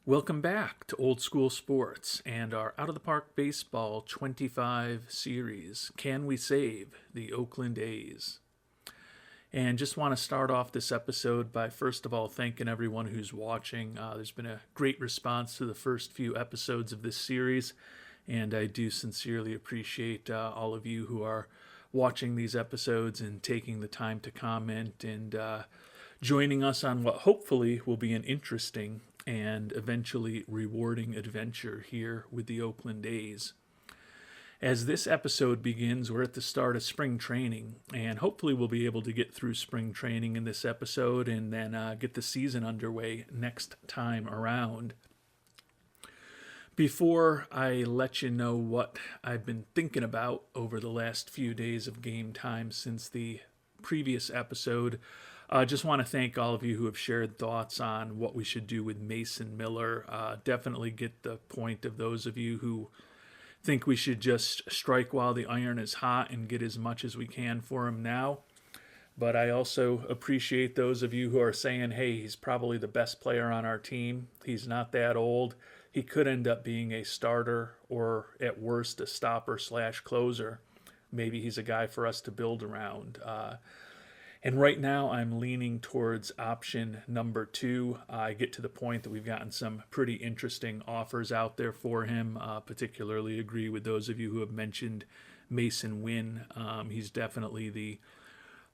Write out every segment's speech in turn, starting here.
Welcome back to Old School Sports and our Out of the Park Baseball 25 series. Can we save the Oakland A's? And just want to start off this episode by first of all thanking everyone who's watching. There's been a great response to the first few episodes of this series, and I do sincerely appreciate all of you who are watching these episodes and taking the time to comment and joining us on what hopefully will be an interesting and eventually rewarding adventure here with the Oakland A's. As this episode begins, we're at the start of spring training, and hopefully we'll be able to get through spring training in this episode and then get the season underway next time around. Before I let you know what I've been thinking about over the last few days of game time since the previous episode, I just want to thank all of you who have shared thoughts on what we should do with Mason Miller. Definitely get the point of those of you who think we should just strike while the iron is hot and get as much as we can for him now. But I also appreciate those of you who are saying, hey, he's probably the best player on our team. He's not that old. He could end up being a starter or at worst a stopper / closer. Maybe he's a guy for us to build around. And right now I'm leaning towards option number 2. I get to the point that we've gotten some pretty interesting offers out there for him. Particularly agree with those of you who have mentioned Mason Wynn. He's definitely the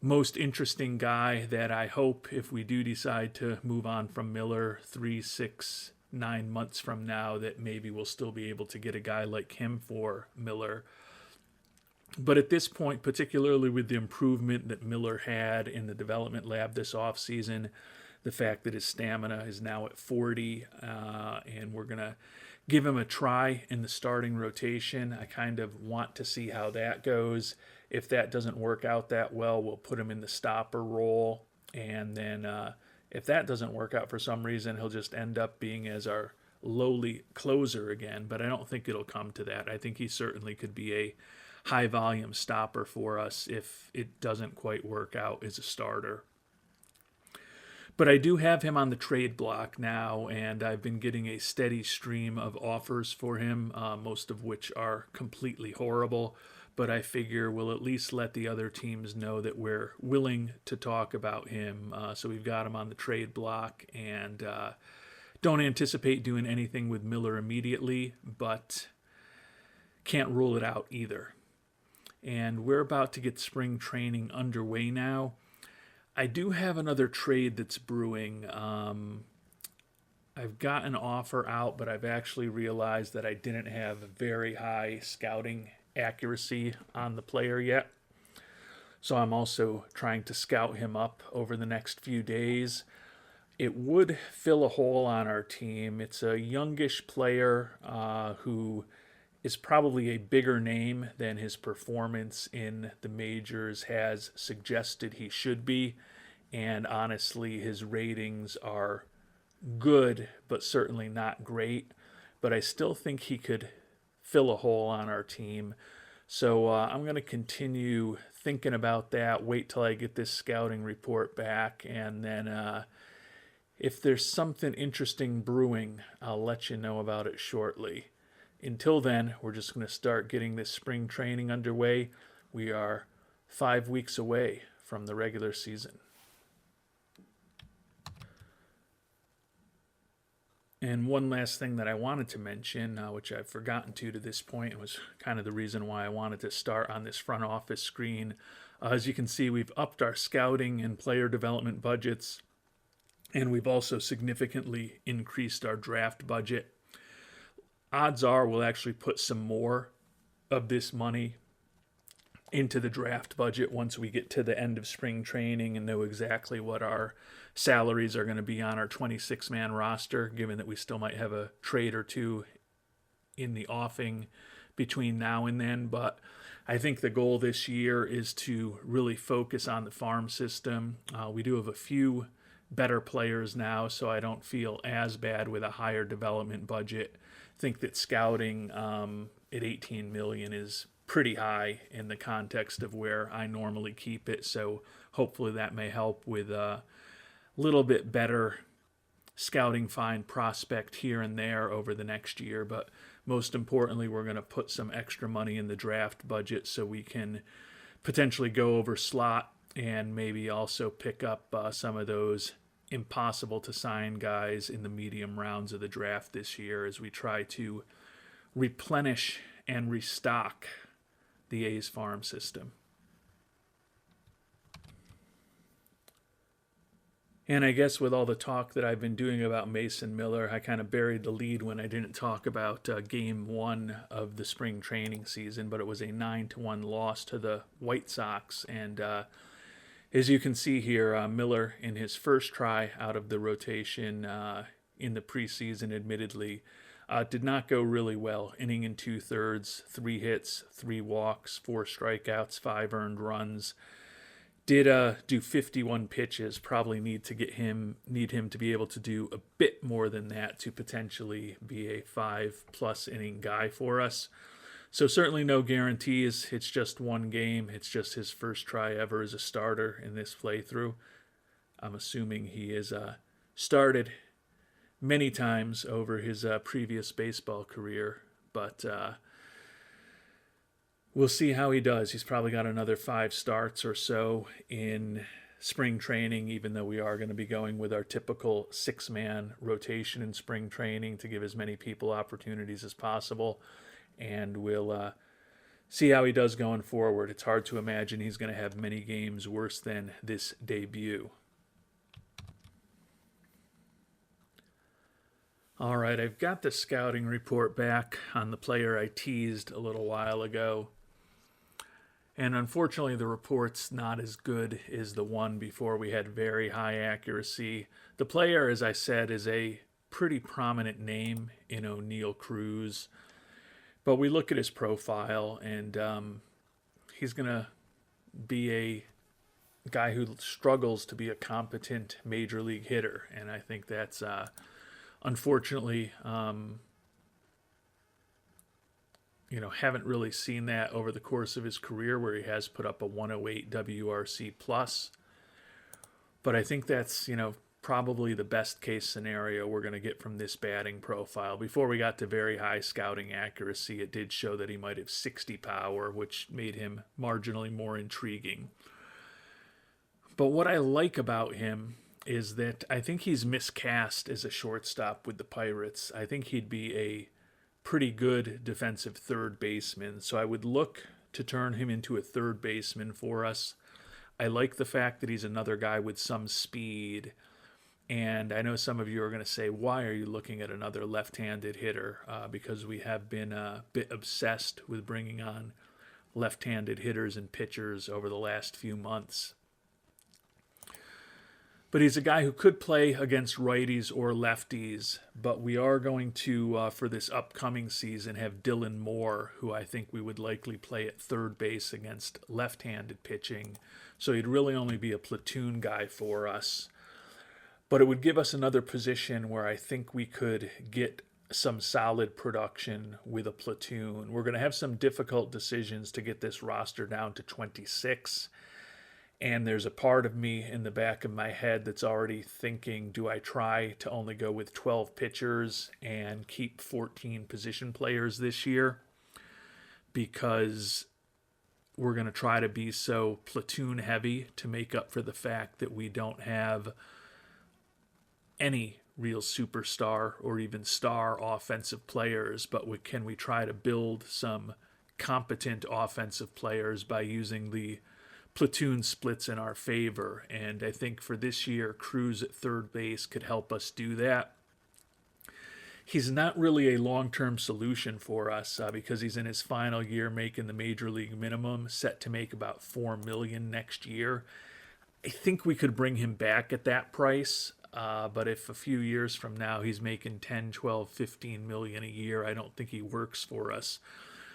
most interesting guy that I hope, if we do decide to move on from Miller 3, 6, 9 months from now, that maybe we'll still be able to get a guy like him for Miller. But at this point, particularly with the improvement that Miller had in the development lab this offseason, the fact that his stamina is now at 40, and we're going to give him a try in the starting rotation. I kind of want to see how that goes. If that doesn't work out that well, we'll put him in the stopper role. And then if that doesn't work out for some reason, he'll just end up being as our lowly closer again. But I don't think it'll come to that. I think he certainly could be a high volume stopper for us if it doesn't quite work out as a starter. But I do have him on the trade block now, and I've been getting a steady stream of offers for him, most of which are completely horrible. But I figure we'll at least let the other teams know that we're willing to talk about him. So we've got him on the trade block, and don't anticipate doing anything with Miller immediately, but can't rule it out either. And we're about to get spring training underway now. I do have another trade that's brewing. I've got an offer out, but I've actually realized that I didn't have very high scouting accuracy on the player yet. So I'm also trying to scout him up over the next few days. It would fill a hole on our team. It's a youngish player who is probably a bigger name than his performance in the majors has suggested he should be. And honestly, his ratings are good, but certainly not great. But I still think he could fill a hole on our team. So I'm going to continue thinking about that, wait till I get this scouting report back, and then if there's something interesting brewing, I'll let you know about it shortly. Until then, we're just going to start getting this spring training underway. We are 5 weeks away from the regular season. And one last thing that I wanted to mention, which I've forgotten to this point, and was kind of the reason why I wanted to start on this front office screen. As you can see, we've upped our scouting and player development budgets, and we've also significantly increased our draft budget. Odds are we'll actually put some more of this money into the draft budget once we get to the end of spring training and know exactly what our salaries are going to be on our 26-man roster, given that we still might have a trade or two in the offing between now and then. But I think the goal this year is to really focus on the farm system. We do have a few better players now, so I don't feel as bad with a higher development budget. Think that scouting at $18 million is pretty high in the context of where I normally keep it. So hopefully that may help with a little bit better scouting fine prospect here and there over the next year, but most importantly, we're going to put some extra money in the draft budget so we can potentially go over slot and maybe also pick up some of those impossible to sign guys in the medium rounds of the draft this year as we try to replenish and restock the A's farm system. And I guess with all the talk that I've been doing about Mason Miller, I kind of buried the lead when I didn't talk about Game 1 of the spring training season, but it was a 9-1 loss to the White Sox. And as you can see here, Miller, in his first try out of the rotation in the preseason, admittedly, did not go really well. Inning and 2/3, 3 hits, 3 walks, 4 strikeouts, 5 earned runs. Did do 51 pitches. Probably need him to be able to do a bit more than that to potentially be a 5+ inning guy for us. So certainly no guarantees. It's just one game. It's just his first try ever as a starter in this playthrough. I'm assuming he is started many times over his previous baseball career, but we'll see how he does. He's probably got another 5 starts or so in spring training, even though we are going to be going with our typical 6-man rotation in spring training to give as many people opportunities as possible. And we'll see how he does going forward. It's hard to imagine he's going to have many games worse than this debut. All right, I've got the scouting report back on the player I teased a little while ago. And unfortunately, the report's not as good as the one before we had very high accuracy. The player, as I said, is a pretty prominent name in O'Neill Cruz. But we look at his profile, and he's going to be a guy who struggles to be a competent major league hitter. And I think that's, unfortunately, haven't really seen that over the course of his career where he has put up a 108 WRC plus. But I think that's, probably the best case scenario we're going to get from this batting profile. Before we got to very high scouting accuracy, it did show that he might have 60 power, which made him marginally more intriguing. But what I like about him is that I think he's miscast as a shortstop with the Pirates. I think he'd be a pretty good defensive third baseman, so I would look to turn him into a third baseman for us. I like the fact that he's another guy with some speed, and I know some of you are going to say, why are you looking at another left-handed hitter? Because we have been a bit obsessed with bringing on left-handed hitters and pitchers over the last few months. But he's a guy who could play against righties or lefties, but we are going to, for this upcoming season, have Dylan Moore, who I think we would likely play at third base against left-handed pitching. So he'd really only be a platoon guy for us. But it would give us another position where I think we could get some solid production with a platoon. We're going to have some difficult decisions to get this roster down to 26. And there's a part of me in the back of my head that's already thinking, do I try to only go with 12 pitchers and keep 14 position players this year? Because we're going to try to be so platoon heavy to make up for the fact that we don't have any real superstar or even star offensive players. But can we try to build some competent offensive players by using the platoon splits in our favor? And I think for this year, Cruz at third base could help us do that. He's not really a long-term solution for us because he's in his final year making the major league minimum, set to make about $4 million next year. I think we could bring him back at that price, but if a few years from now he's making 10, 12, 15 million a year, I don't think he works for us.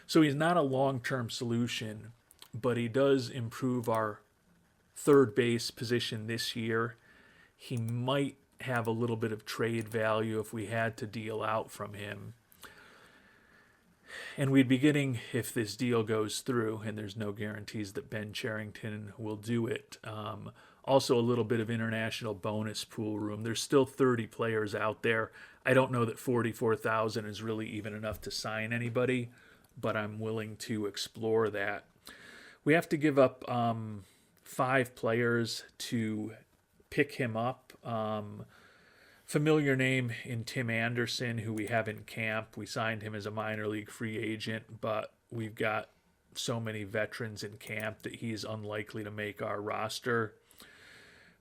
So he's not a long-term solution, but he does improve our third base position this year. He might have a little bit of trade value if we had to deal out from him. And we'd be getting, if this deal goes through, and there's no guarantees that Ben Cherington will do it, Also, a little bit of international bonus pool room. There's still 30 players out there. I don't know that 44,000 is really even enough to sign anybody, but I'm willing to explore that. We have to give up 5 players to pick him up. Familiar name in Tim Anderson, who we have in camp. We signed him as a minor league free agent, but we've got so many veterans in camp that he's unlikely to make our roster.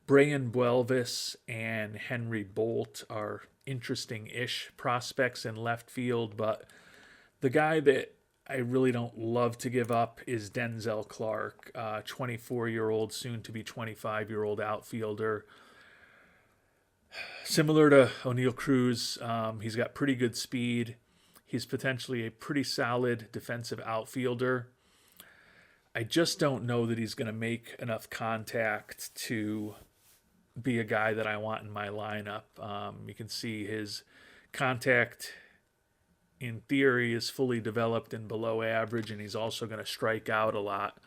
Brian Buelvis and Henry Bolt are interesting-ish prospects in left field, but the guy that I really don't love to give up is Denzel Clark, 24-year-old, soon-to-be 25-year-old outfielder. Similar to O'Neill Cruz, he's got pretty good speed. He's potentially a pretty solid defensive outfielder. I just don't know that he's going to make enough contact to be a guy that I want in my lineup. You can see his contact, in theory, is fully developed and below average, and he's also going to strike out a lot.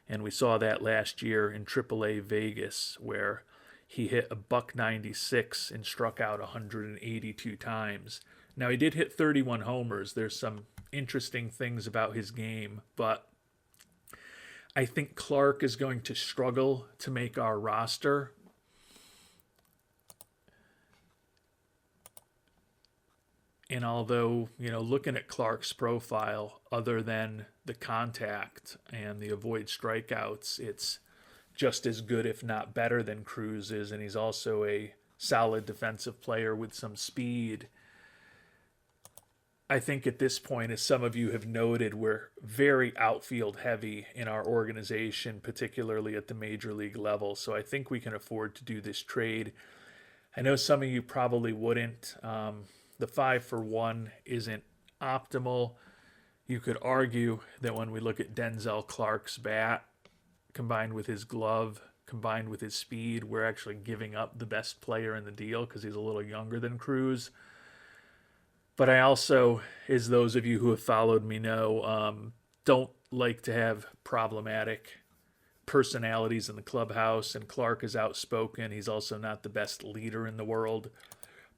And we saw that last year in AAA Vegas, where he hit a .196 and struck out 182 times. Now, he did hit 31 homers. There's some interesting things about his game, but I think Clark is going to struggle to make our roster. And although, looking at Clark's profile, other than the contact and the avoid strikeouts, it's just as good, if not better, than Cruz is. And he's also a solid defensive player with some speed. I think at this point, as some of you have noted, we're very outfield heavy in our organization, particularly at the major league level. So I think we can afford to do this trade. I know some of you probably wouldn't. The 5-for-1 isn't optimal. You could argue that when we look at Denzel Clark's bat, combined with his glove, combined with his speed, we're actually giving up the best player in the deal because he's a little younger than Cruz. But I also, as those of you who have followed me know, don't like to have problematic personalities in the clubhouse, and Clark is outspoken. He's also not the best leader in the world.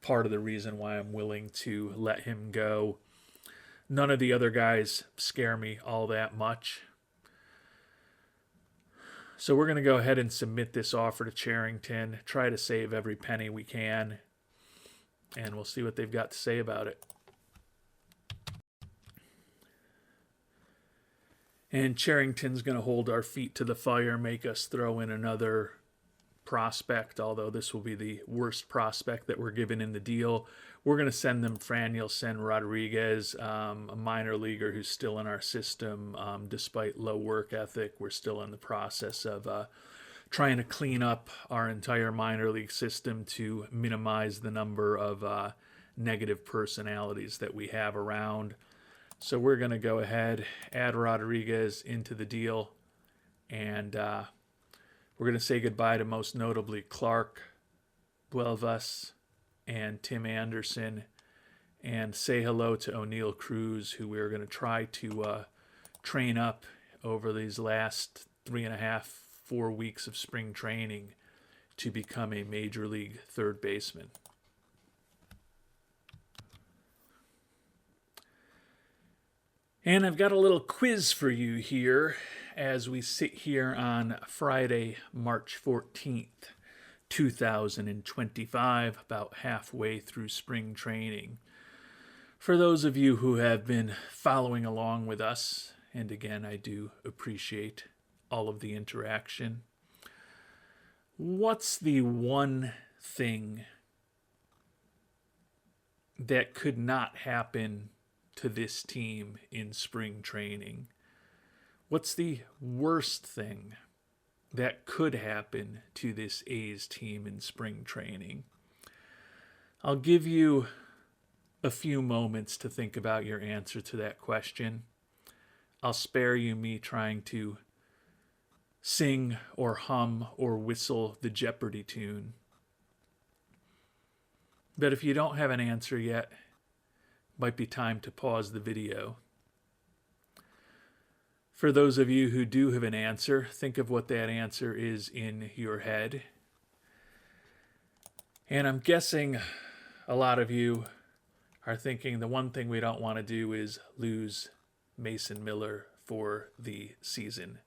Part of the reason why I'm willing to let him go. None of the other guys scare me all that much. So we're going to go ahead and submit this offer to Cherington, try to save every penny we can, and we'll see what they've got to say about it. And Cherington's going to hold our feet to the fire, make us throw in another prospect, although this will be the worst prospect that we're given in the deal. We're going to send them Franilson Rodriguez, a minor leaguer who's still in our system. Despite low work ethic, we're still in the process of trying to clean up our entire minor league system to minimize the number of negative personalities that we have around. So we're going to go ahead, add Rodriguez into the deal, and we're going to say goodbye to most notably Clark, Buelvas, and Tim Anderson, and say hello to O'Neill Cruz, who we're going to try to train up over these last 3.5, 4 weeks of spring training to become a major league third baseman. And I've got a little quiz for you here as we sit here on Friday, March 14th, 2025, about halfway through spring training. For those of you who have been following along with us, and again, I do appreciate all of the interaction, what's the one thing that could not happen to this team in spring training? What's the worst thing that could happen to this A's team in spring training? I'll give you a few moments to think about your answer to that question. I'll spare you me trying to sing or hum or whistle the Jeopardy tune. But if you don't have an answer yet, might be time to pause the video. For those of you who do have an answer, think of what that answer is in your head. And I'm guessing a lot of you are thinking the one thing we don't want to do is lose Mason Miller for the season.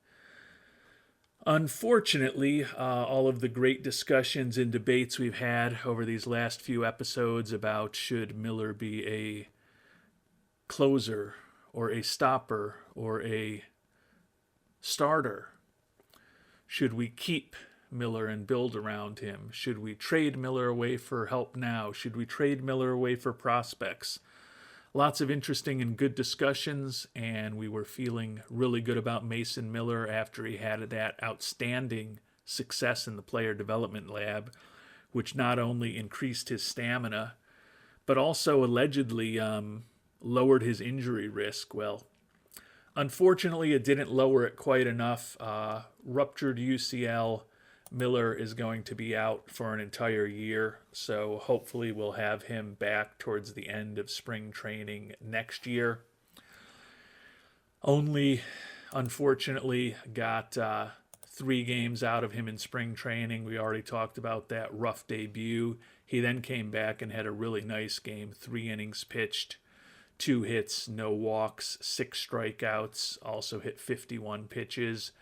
Unfortunately, all of the great discussions and debates we've had over these last few episodes about should Miller be a closer or a stopper or a starter, should we keep Miller and build around him, should we trade Miller away for help now, should we trade Miller away for prospects, lots of interesting and good discussions, and we were feeling really good about Mason Miller after he had that outstanding success in the player development lab, which not only increased his stamina, but also allegedly lowered his injury risk. Well, unfortunately, it didn't lower it quite enough. Ruptured UCL. Miller is going to be out for an entire year, so hopefully we'll have him back towards the end of spring training next year. Only, unfortunately, got 3 games out of him in spring training. We already talked about that rough debut. He then came back and had a really nice game, 3 innings pitched, 2 hits, no walks, 6 strikeouts, also hit 51 pitches.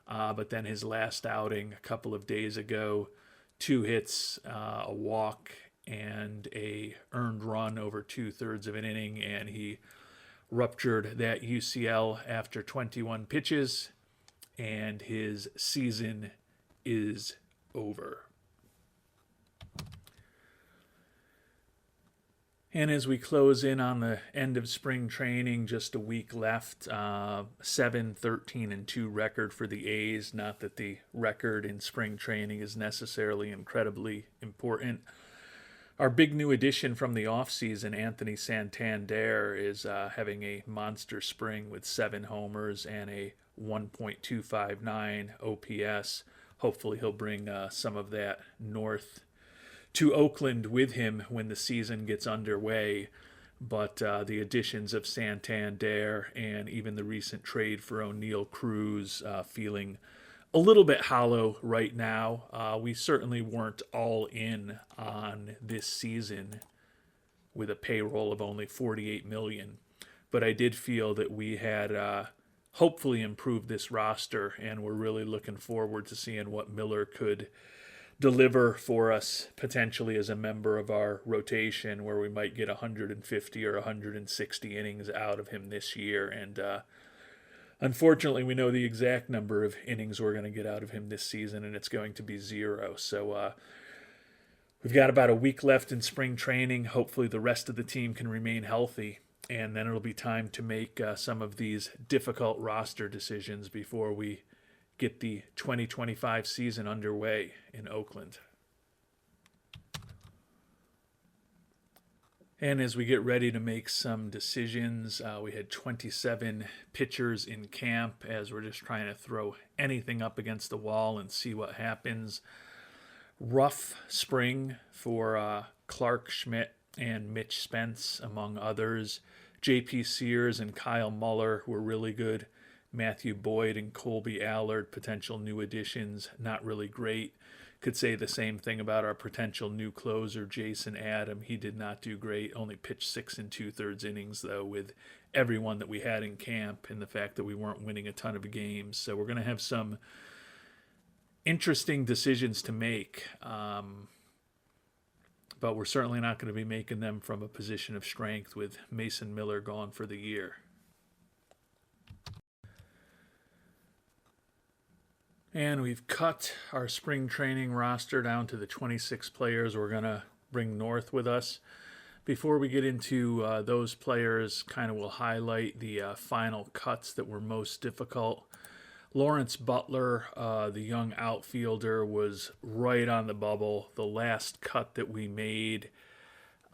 But then his last outing a couple of days ago, 2 hits, a walk, and a earned run over 2/3 of an inning, and he ruptured that UCL after 21 pitches, and his season is over. And as we close in on the end of spring training, just a week left, 7-13-2 record for the A's. Not that the record in spring training is necessarily incredibly important. Our big new addition from the offseason, Anthony Santander, is having a monster spring with 7 homers and a 1.259 OPS. Hopefully he'll bring some of that north to Oakland with him when the season gets underway. But the additions of Santander and even the recent trade for O'Neill Cruz feeling a little bit hollow right now. We certainly weren't all in on this season with a payroll of only $48 million. But I did feel that we had hopefully improved this roster, and we're really looking forward to seeing what Miller could deliver for us potentially as a member of our rotation, where we might get 150 or 160 innings out of him this year. And unfortunately, we know the exact number of innings we're going to get out of him this season, and it's going to be 0. So we've got about a week left in spring training. Hopefully the rest of the team can remain healthy, and then it'll be time to make some of these difficult roster decisions before we get the 2025 season underway in Oakland. And as we get ready to make some decisions, we had 27 pitchers in camp as we're just trying to throw anything up against the wall and see what happens. Rough spring for Clark Schmidt and Mitch Spence, among others. J.P. Sears and Kyle Muller were really good. Matthew Boyd and Colby Allard, potential new additions, not really great. Could say the same thing about our potential new closer, Jason Adam. He did not do great, only pitched 6 2/3 innings, though, with everyone that we had in camp, and the fact that we weren't winning a ton of games. So we're going to have some interesting decisions to make, but we're certainly not going to be making them from a position of strength with Mason Miller gone for the year. And we've cut our spring training roster down to the 26 players we're going to bring north with us. Before we get into those players, kind of will highlight the final cuts that were most difficult. Lawrence Butler, the young outfielder, was right on the bubble. The last cut that we made,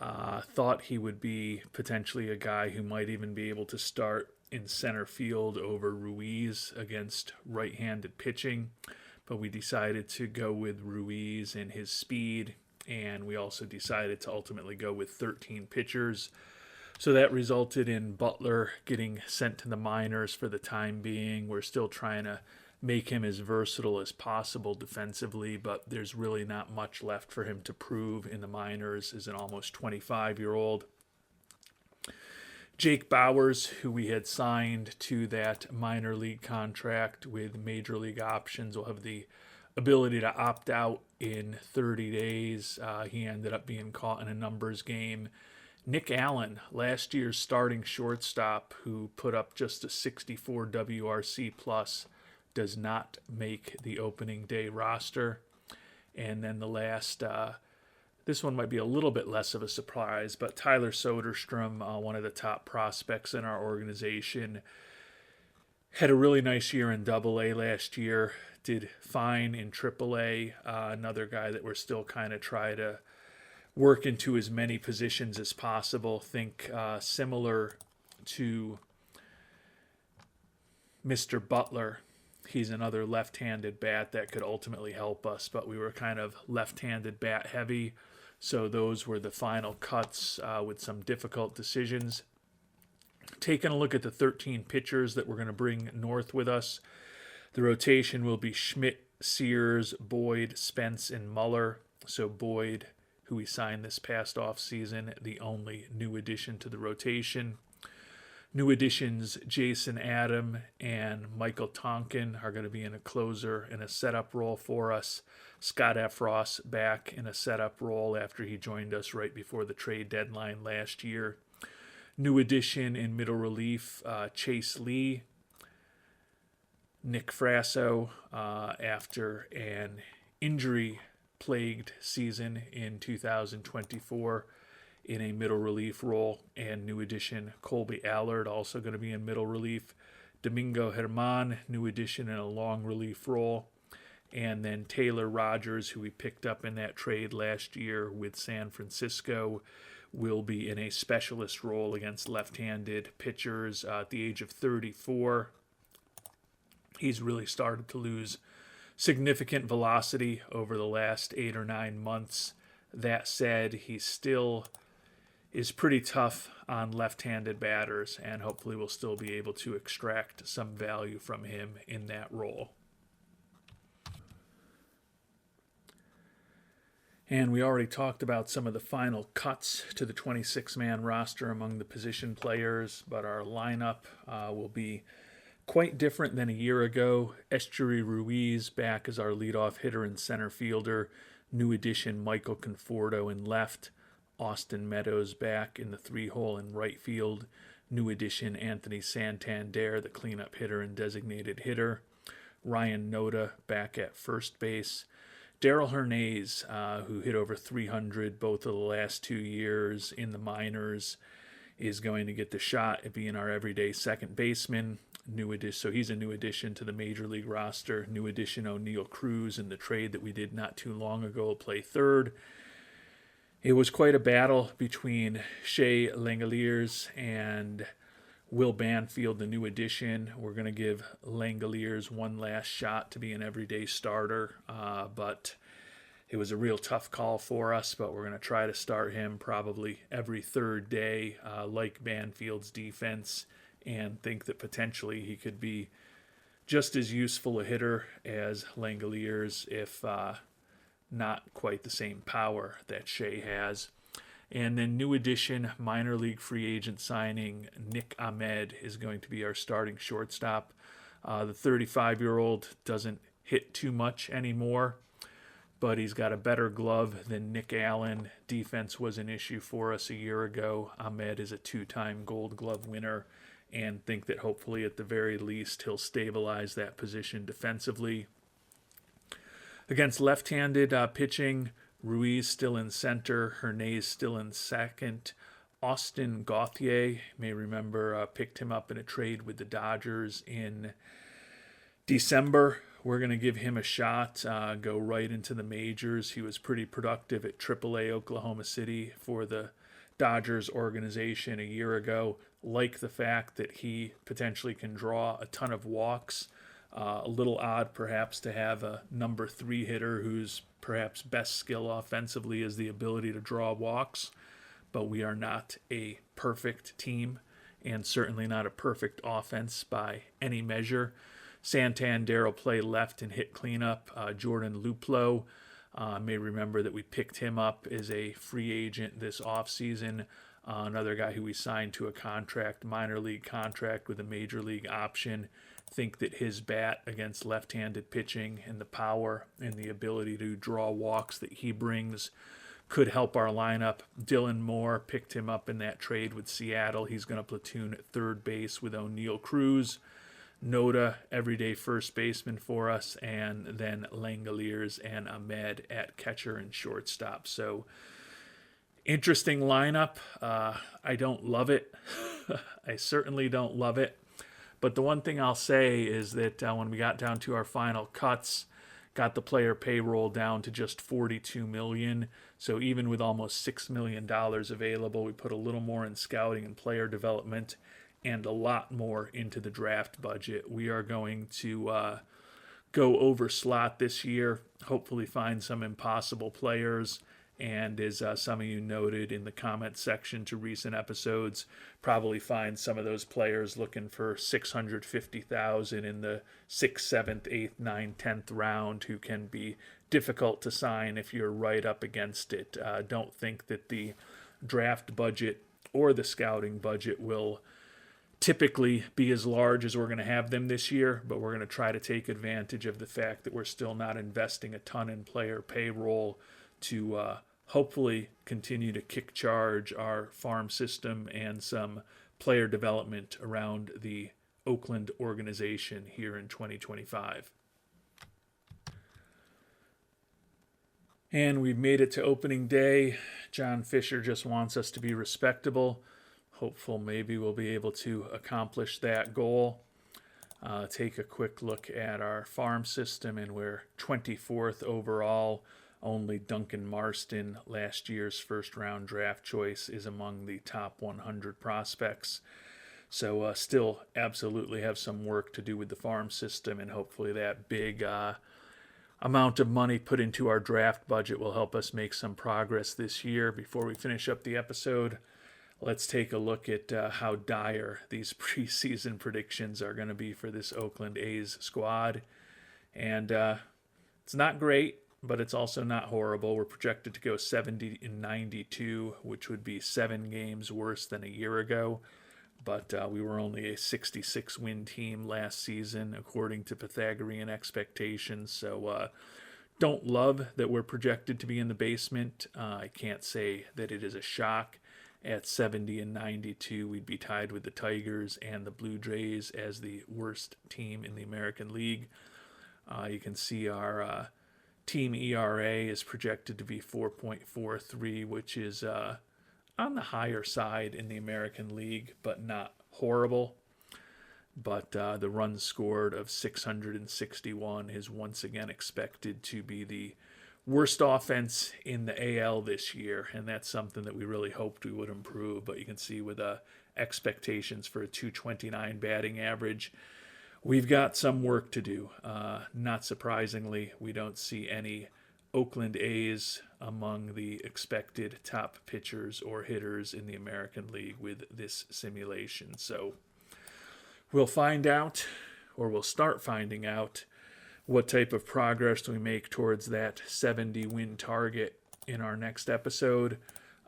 thought he would be potentially a guy who might even be able to start in center field over Ruiz against right-handed pitching, but we decided to go with Ruiz and his speed, and we also decided to ultimately go with 13 pitchers. So that resulted in Butler getting sent to the minors for the time being. We're still trying to make him as versatile as possible defensively, but there's really not much left for him to prove in the minors as an almost 25-year-old. Jake Bowers, who we had signed to that minor league contract with major league options, will have the ability to opt out in 30 days. He ended up being caught in a numbers game. Nick Allen, last year's starting shortstop, who put up just a 64 WRC plus, does not make the opening day roster. And then the last, this one might be a little bit less of a surprise, but Tyler Soderstrom, one of the top prospects in our organization, had a really nice year in Double-A last year, did fine in Triple-A. Another guy that we're still kind of trying to work into as many positions as possible. Think similar to Mr. Butler. He's another left-handed bat that could ultimately help us, but we were kind of left-handed bat heavy, so those were the final cuts with some difficult decisions. Taking a look at the 13 pitchers that we're going to bring north with us, the rotation will be Schmidt, Sears, Boyd, Spence, and Muller. So Boyd, who we signed this past offseason, the only new addition to the rotation. New additions, Jason Adam and Michael Tonkin, are going to be in a closer and a setup role for us. Scott Efros back in a setup role after he joined us right before the trade deadline last year. New addition in middle relief, Chase Lee. Nick Frasso, after an injury-plagued season in 2024, in a middle relief role. And new addition Colby Allard, also going to be in middle relief. Domingo Herman, new addition in a long relief role. And then Taylor Rogers, who we picked up in that trade last year with San Francisco, will be in a specialist role against left-handed pitchers at the age of 34. He's really started to lose significant velocity over the last 8 or 9 months. That said, he still is pretty tough on left-handed batters, and hopefully we'll still be able to extract some value from him in that role. And we already talked about some of the final cuts to the 26-man roster among the position players, but our lineup will be quite different than a year ago. Estuary Ruiz back as our leadoff hitter and center fielder. New addition Michael Conforto in left. Austin Meadows back in the 3-hole in right field. New addition Anthony Santander, the cleanup hitter and designated hitter. Ryan Noda back at first base. Daryl Hernandez, who hit over 300 both of the last 2 years in the minors, is going to get the shot at being our everyday second baseman. New addition, so he's a new addition to the major league roster. New addition O'Neill Cruz in the trade that we did not too long ago will play third. It was quite a battle between Shea Langeliers and Will Banfield, the new addition. We're going to give Langeliers one last shot to be an everyday starter, but it was a real tough call for us, but we're going to try to start him probably every third day, like Banfield's defense, and think that potentially he could be just as useful a hitter as Langeliers, if not quite the same power that Shea has. And then new addition, minor league free agent signing, Nick Ahmed is going to be our starting shortstop. The 35-year-old doesn't hit too much anymore, but he's got a better glove than Nick Allen. Defense was an issue for us a year ago. Ahmed is a 2-time Gold Glove winner, and think that hopefully at the very least he'll stabilize that position defensively. Against left-handed pitching, Ruiz still in center, Hernandez still in second. Austin Gauthier, may remember, picked him up in a trade with the Dodgers in December. We're going to give him a shot, go right into the majors. He was pretty productive at AAA Oklahoma City for the Dodgers organization a year ago. Like the fact that he potentially can draw a ton of walks. A little odd, perhaps, to have a number 3 hitter whose perhaps best skill offensively is the ability to draw walks. but we are not a perfect team and certainly not a perfect offense by any measure. Santander will play left and hit cleanup. Jordan Luplow, may remember that we picked him up as a free agent this offseason. Another guy who we signed to a contract, minor league contract with a major league option. Think that his bat against left-handed pitching and the power and the ability to draw walks that he brings could help our lineup. Dylan Moore picked him up in that trade with Seattle. He's going to platoon at third base with O'Neill Cruz. Noda, everyday first baseman for us, and then Langoliers and Ahmed at catcher and shortstop. So, interesting lineup. I don't love it. I certainly don't love it. But the one thing I'll say is that when we got down to our final cuts, got the player payroll down to just $42 million. So even with almost $6 million available, we put a little more in scouting and player development and a lot more into the draft budget. We are going to go over slot this year, hopefully find some impossible players. And as some of you noted in the comment section to recent episodes, probably find some of those players looking for $650,000 in the 6th, 7th, 8th, 9th, 10th round who can be difficult to sign if you're right up against it. Don't think that the draft budget or the scouting budget will typically be as large as we're going to have them this year, but we're going to try to take advantage of the fact that we're still not investing a ton in player payroll to hopefully continue to kick charge our farm system and some player development around the Oakland organization here in 2025. And we've made it to opening day. John Fisher just wants us to be respectable. Hopeful maybe we'll be able to accomplish that goal. Take a quick look at our farm system, and we're 24th overall. Only Duncan Marston, last year's first-round draft choice, is among the top 100 prospects. So still absolutely have some work to do with the farm system, and hopefully that big amount of money put into our draft budget will help us make some progress this year. Before we finish up the episode, let's take a look at how dire these preseason predictions are going to be for this Oakland A's squad. And it's not great, but it's also not horrible. We're projected to go 70-92, which would be 7 games worse than a year ago. But we were only a 66-win team last season, according to Pythagorean expectations. So don't love that we're projected to be in the basement. I can't say that it is a shock. At 70-92, we'd be tied with the Tigers and the Blue Jays as the worst team in the American League. You can see our team ERA is projected to be 4.43, which is on the higher side in the American League, but not horrible. But the runs scored of 661 is once again expected to be the worst offense in the AL this year, and that's something that we really hoped we would improve. But you can see with expectations for a 229 batting average, we've got some work to do. Not surprisingly, we don't see any Oakland A's among the expected top pitchers or hitters in the American League with this simulation. So we'll find out, or we'll start finding out, what type of progress we make towards that 70-win target in our next episode.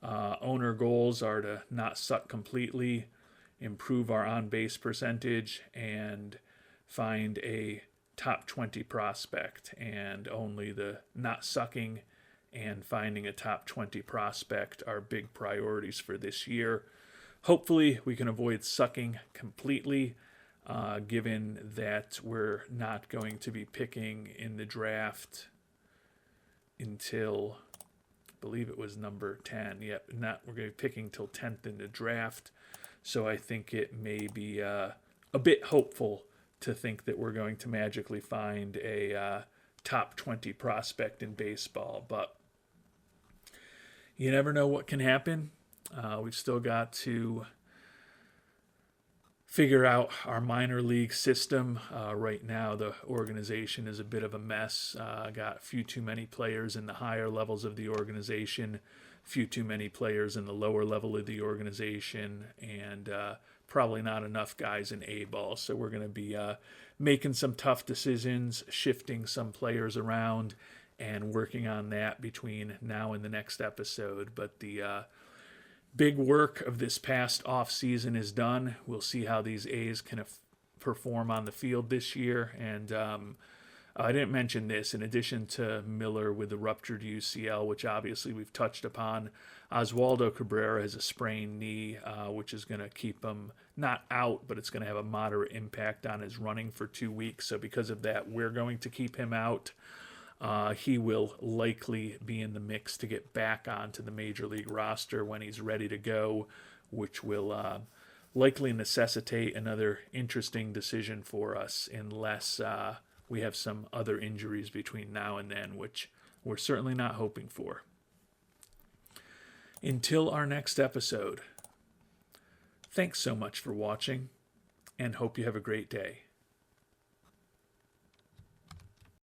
Owner goals are to not suck completely, improve our on-base percentage, and find a top 20 prospect. And only the not sucking and finding a top 20 prospect are big priorities for this year. Hopefully we can avoid sucking completely, given that we're not going to be picking in the draft until, I believe it was number 10. Yep, we're going to be picking till 10th in the draft. So I think it may be a bit hopeful to think that we're going to magically find a top 20 prospect in baseball. But you never know what can happen. We've still got to figure out our minor league system. Right now, the organization is a bit of a mess. Got a few too many players in the higher levels of the organization. few too many players in the lower level of the organization, and probably not enough guys in A-ball. So we're going to be making some tough decisions, shifting some players around, and working on that between now and the next episode. But the big work of this past off season is done. We'll see how these A's can perform on the field this year. And I didn't mention this. In addition to Miller with the ruptured UCL, which obviously we've touched upon, Oswaldo Cabrera has a sprained knee, which is going to keep him not out, but it's going to have a moderate impact on his running for 2 weeks. So because of that, we're going to keep him out. He will likely be in the mix to get back onto the major league roster when he's ready to go, which will likely necessitate another interesting decision for us unless we have some other injuries between now and then, which we're certainly not hoping for. Until our next episode, thanks so much for watching, and hope you have a great day.